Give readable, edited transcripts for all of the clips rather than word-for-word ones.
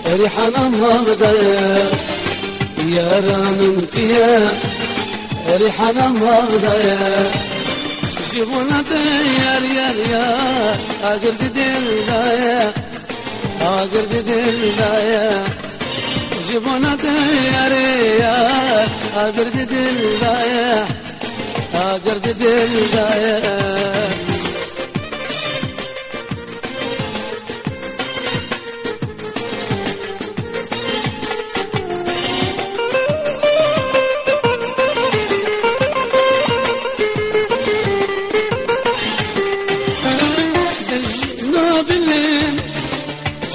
ريحنا مغدايا يا رامنتيا ريحنا مغدايا جيبونا ديار يا اقرد دلدايا اقرد دلدايا جيبونا ديار يا اقرد دلدايا اقرد دلدايا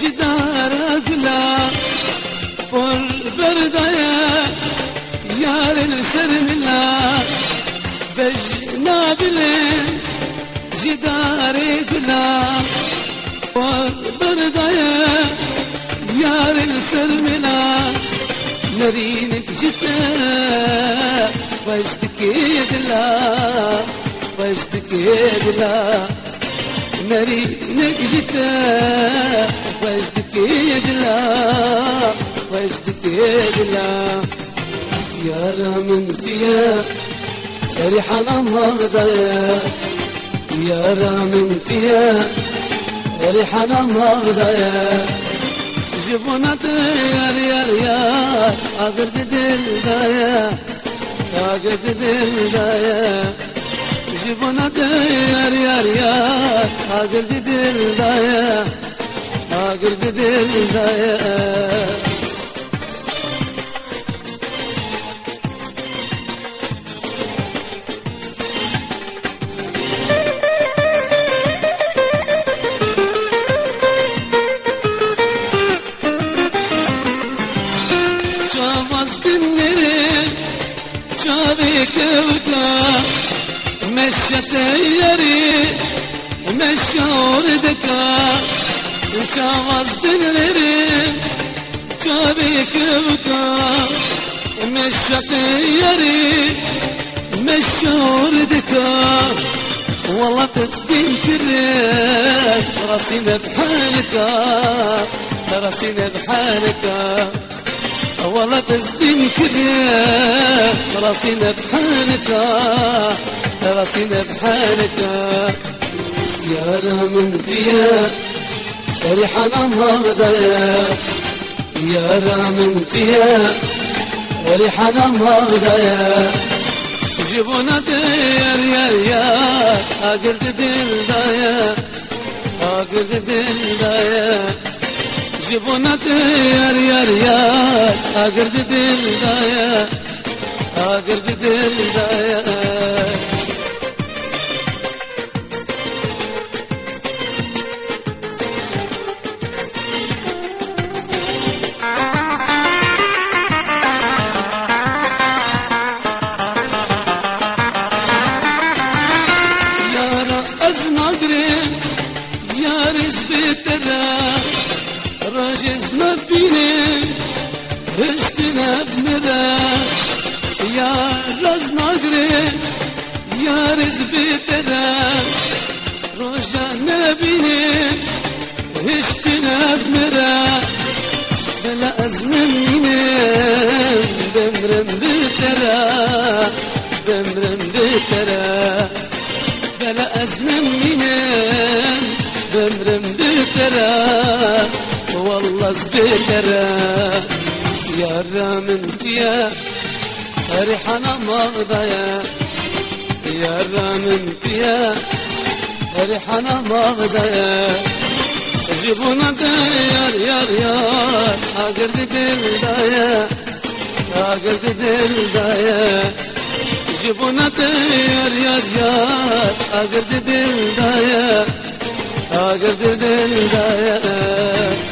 جدارك لا والبردايا يار السرن لا بجنا بلين جدارك لا والبردايا يار السرن لا نرينك جتا واشتكي دلا واشتكي دلا نرينك جتا واشتكي دلا واشتكي دلا يا رامنتيا ريحنا مغدايا يا رامنتيا ريحنا مغدايا جيبونا ديار يا اقرد دلدايا اقرد دلدايا جيبونا ديار يا اقرد دلدايا اقرد دلدايا شافز دنيري شافيك وكا مشت يري مشور دكا شافز دنيري شافيك وكا مشت يري مشور دكا والله تصدين كريك راسينا بحالك راسينا بحالك والله تصدين كريك راسينا بحالك راسينا بحالك يا رامنتيا ريحنا مغدايا يا رامنتيا ريحنا مغدايا جيبونا ديار يا اقرد دلدايا اقرد دلدايا جيبونا ديار يا اقرد دلدايا اقرد دلدايا يا رزبت راجز نبيني هشتنا بمرا يا رز ناقري يا رزبت راجا نبيني هشتنا بمرا بلا أزمنيني بمرن بترا بمرن بترا بلا أزمنيني بمرن بترا والله زبترا يا رامنتيا ريحنا مغدايا يا رامنتيا ريحنا مغدايا جيبونا ديار يا اقرد دلدايا اقرد دلدايا جيبونا ديار يا اقرد دلدايا اقرد دلدايا